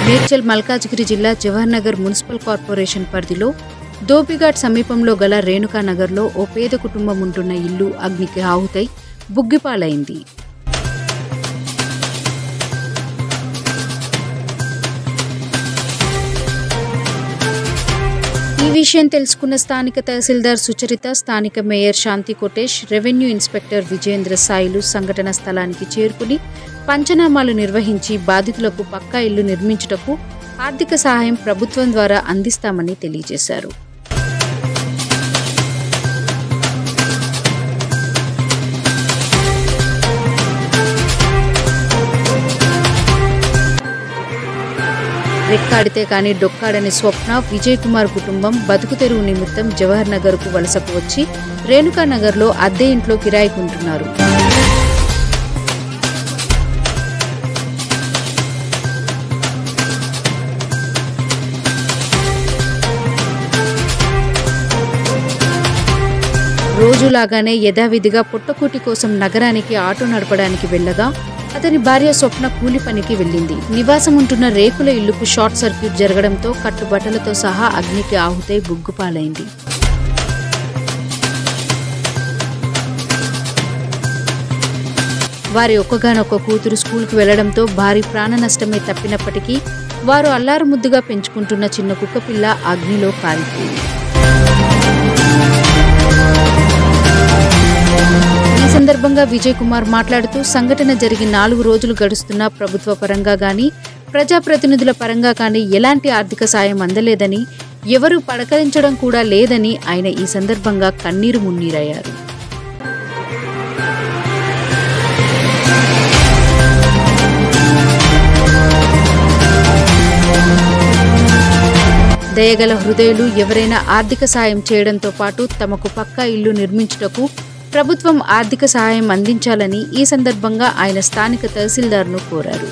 మేడ్చల్ మల్కాజ్గిరి జిల్లా Jawaharnagar municipal corporation పరిధిలో దోపిఘాట్ సమీపంలో గల రేణుకానగర్లో ఓ పేద కుటుంబం ఉంటున్న ఇల్లు అగ్నికి ఆహుతై బుగ్గిపాలైంది. ఈ విషయం తెలుసుకున్న స్థానిక తహసీల్దార్ సుచరిత, స్థానిక మేయర్ శాంతి కోటేష్, రెవెన్యూ ఇన్స్పెక్టర్ విజయేంద్ర సాయిలు సంఘటన స్థలానికి చేరుకుని పంచనామాలు నిర్వహించి బాధితులకు పక్కా ఇల్లు నిర్మించుటకు ఆర్థిక సహాయం ప్రభుత్వం ద్వారా అందిస్తామని తెలియజేశారు. రెక్కాడితే కానీ డొక్కాడని స్వప్న, విజయ్ కుమార్ కుటుంబం బతుకు తెరువు నిమిత్తం జవహర్నగర్కు వలసకు వచ్చి రేణుకానగర్లో అద్దె ఇంట్లో కిరాయికుంటున్నారు. రోజులాగానే యథావిధిగా పుట్టకూటి కోసం నగరానికి ఆటో నడపడానికి వెళ్లగా అతని భార్య స్వప్న కూలి పనికి వెళ్లింది. నివాసం ఉంటున్న రేకుల ఇల్లుకు షార్ట్ సర్క్యూట్ జరగడంతో కట్టుబట్టలతో సహా అగ్నికి ఆహుతై బుగ్గుపాలైంది. వారి ఒక్కగానొక్క కూతురు స్కూల్కు వెళ్లడంతో భారీ ప్రాణ నష్టమే తప్పినప్పటికీ వారు అల్లారు ముద్దుగా పెంచుకుంటున్న చిన్న కుక్కపిల్ల అగ్నిలో కాలిపోయింది. ఈ సందర్భంగా విజయ్ కుమార్ మాట్లాడుతూ సంఘటన జరిగి 4 రోజులు గడుస్తున్నా ప్రభుత్వ పరంగా గానీ ప్రజాప్రతినిధుల పరంగా కానీ ఎలాంటి ఆర్థిక సాయం అందలేదని, ఎవరూ పలకరించడం కూడా లేదని ఆయన ఈ సందర్భంగా కన్నీరు మున్నీరయ్యారు. దయగల హృదయులు ఎవరైనా ఆర్థిక సాయం చేయడంతో పాటు తమకు పక్కా ఇల్లు నిర్మించుటకు ప్రభుత్వం ఆర్థిక సహాయం అందించాలని ఈ సందర్భంగా ఆయన స్థానిక తహసీల్దార్ను కోరారు.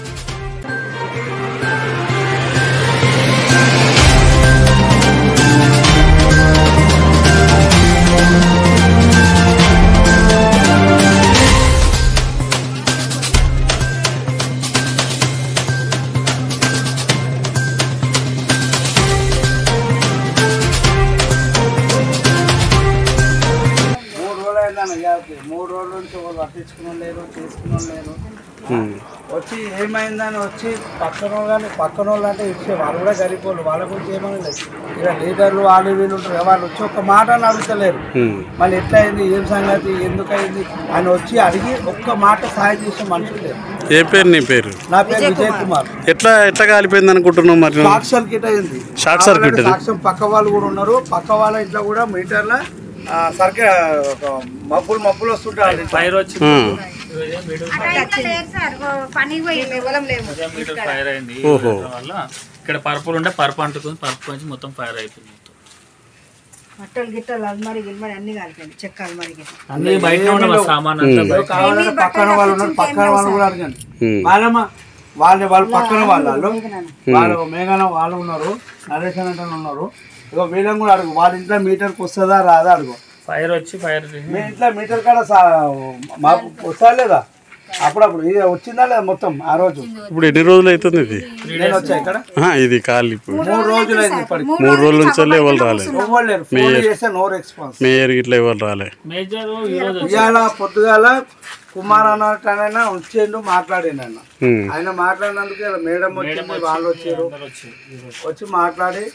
మూడు రోజుల నుంచి వాళ్ళు పట్టించుకుని లేరు, చేసుకుని లేరు. వచ్చి ఏమైందని వచ్చి పక్కన వాళ్ళు అంటే ఇచ్చే వాళ్ళు కూడా గరిపోలు, వాళ్ళ గురించి ఏమైనా లేదు. ఇక లీడర్లు వాళ్ళు వీళ్ళు ఉంటారు, వాళ్ళు వచ్చి ఒక్క మాట అడుగుతలేరు. మళ్ళీ ఎట్లా అయింది, ఏం సంగతి, ఎందుకయింది అని వచ్చి అడిగి ఒక్క మాట సాయం చేసే మనుషులు లేరు. ఏ పేరు నీ పేరు? నా పేరు విజయ్ కుమార్. ఎట్లా కాలిపోయింది అనుకుంటున్నావు? మరి షార్ట్ సర్క్యూట్ అయింది. షార్ట్ సర్క్యూట్ సాక్ష్యం పక్క వాళ్ళు కూడా ఉన్నారు. పక్క వాళ్ళ ఇంట్లో కూడా మీటర్ల మబ్బులు వస్తుంటాయి. ఫైర్ వచ్చింది, ఇక్కడ పరుపులు ఉంటే పరుపు అంటుకుంది, పరుపు నుంచి మొత్తం ఫైర్ అయిపోయింది. మట్టలు గిట్టలు అల్మారి గిల్మారి అన్ని కాలిపోయింది. చెక్క అల్మారికి అన్ని బయట ఉన్న సామాన్ కావాలంటే పక్కన వాళ్ళు ఉన్నారు, పక్కన వాళ్ళు కూడా అడగండి. వాళ్ళు పక్కన వాళ్ళు మేఘన వాళ్ళు ఉన్నారు, నరేష్ అంటే ఉన్నారు. ఇక వీళ్ళని కూడా అడుగు, వాళ్ళ ఇంట్లో మీటర్కి వస్తుందా రాదా అడుగు. ఫైర్ వచ్చి మీ ఇంట్లో మీటర్ కాడ మాకు వస్తా లేదా అప్పుడప్పుడు ఇది వచ్చిందా లేదా మొత్తం ఆ రోజు? ఇప్పుడు ఎన్ని రోజులు అవుతుంది ఇది? నేను వచ్చా ఇక్కడ ఇది ఖాళీ 3 రోజులు అయింది. ఇప్పటికి 3 రోజుల నుంచి ఎవరు రాలేదు. No response. మేయర్ ఇట్లా ఎవరు రాలే. ఇవాళ పొద్దుగాల కుమార్ అన్నట్టనైనా వచ్చిండు, మాట్లాడిండు అన్న. ఆయన మాట్లాడినందుకు ఇలా మేడం వచ్చింది, వాళ్ళు వచ్చారు, వచ్చి మాట్లాడి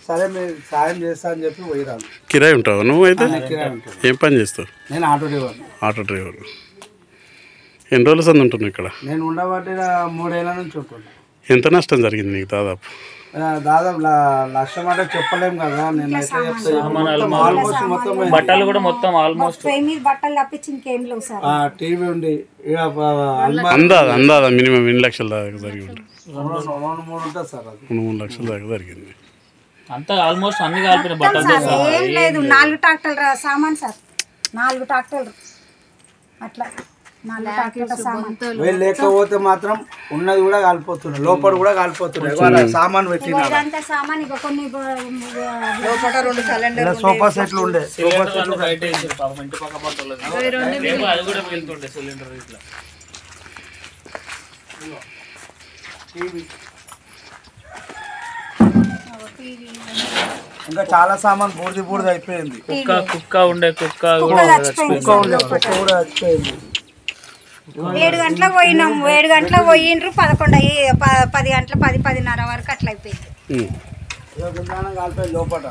సరే మీరు సాయం చేస్తా అని చెప్పి పోయిరాను. కిరాయి ఉంటావు నువ్వు? అయితే ఏం పని చేస్తావు? నేను ఆటో డ్రైవర్. Auto driver. ఎన్ని రోజుల సంది ఉంటున్నావు ఇక్కడ? నేను ఉండబట్టి 3 ఏళ్ళ నుంచి ఉంటున్నా. ఎంత నష్టం జరిగింది నీకు? దాదాపు లక్షం అంటే చెప్పలేము కదా. నేను బట్టలు కూడా మొత్తం ఆల్మోస్ట్ టీవీ ఉండి అందాదా మినిమం 2 లక్షల దాకా జరిగి ఉంటుంది. 2-3 ఉంటుంది సార్. అది 2-3 లక్షల దాకా జరిగింది. అంతా ఆల్మోస్ట్ అన్ని కాలిపోయిన బట్టలు. 4 ట్రాక్టర్ల సామాన్ సార్, 4 ట్రాక్టర్లు అట్లా. వీళ్ళు లేకపోతే మాత్రం ఉన్నది కూడా కాలిపోతున్నాయి, లోపల కూడా కాలిపోతున్నాయి. సామాన్ పెట్టి సోఫా సెట్లు ఉండే, ఇంకా చాలా సామాన్ బూడిద అయిపోయింది. కుక్క ఉండే కుక్క కూడా చచ్చిపోయింది. 7 గంటలకు పోయినాం, 7 గంటలకు పోయిండ్రు 10 గంటల 10-10:30 వరకు అట్లా అయిపోయింది. కాలిపోయింది లోపల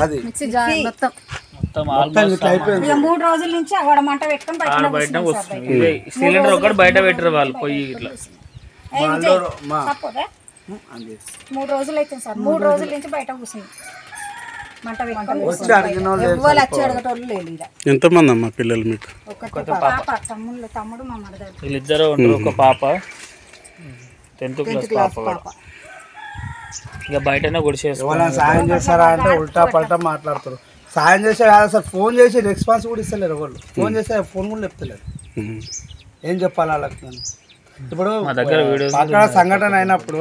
అది మొత్తం ఆల్మోస్ట్ అయిపోయింది. ఇక 3 రోజుల నుంచి అక్కడ మంట పెట్టుకొని బయట వస్తుంది. సిలిండర్ ఒకటి బయట పెట్టరు వాళ్ళు పొయ్యి ఇట్లా. 3 రోజులు అవుతుంది సార్. 3 రోజుల నుంచి బయట కూర్చుంది మంట పెట్టుకొని. వచ్చి అడిగిన వాళ్ళు ఎవ్వరు వచ్చి అడగటోళ్ళు లేదు. ఇక ఎంతమంది అమ్మా పిల్లలు మీకు? ఒక పాప, తమ్ముడు మా మరదలు. వీళ్ళిద్దరు ఉంటారు. ఒక పాప 10th క్లాస్ పాప. ఇక బయటనే గుడిసేస్తారు. ఎవరైనా సాయం చేస్తారా అంటే ఉల్టా పల్టా మాట్లాడతారు. సాయం చేసే కాదు సార్, ఫోన్ చేసి రెస్పాన్స్ కూడా ఇస్తలేరు. వాళ్ళు ఫోన్ చేస్తే ఫోన్ కూడా చెప్తలేరు. ఏం చెప్పాలి వాళ్ళకి? ఇప్పుడు మా దగ్గర వీడియోస్ అక్కడ సంఘటన అయినప్పుడు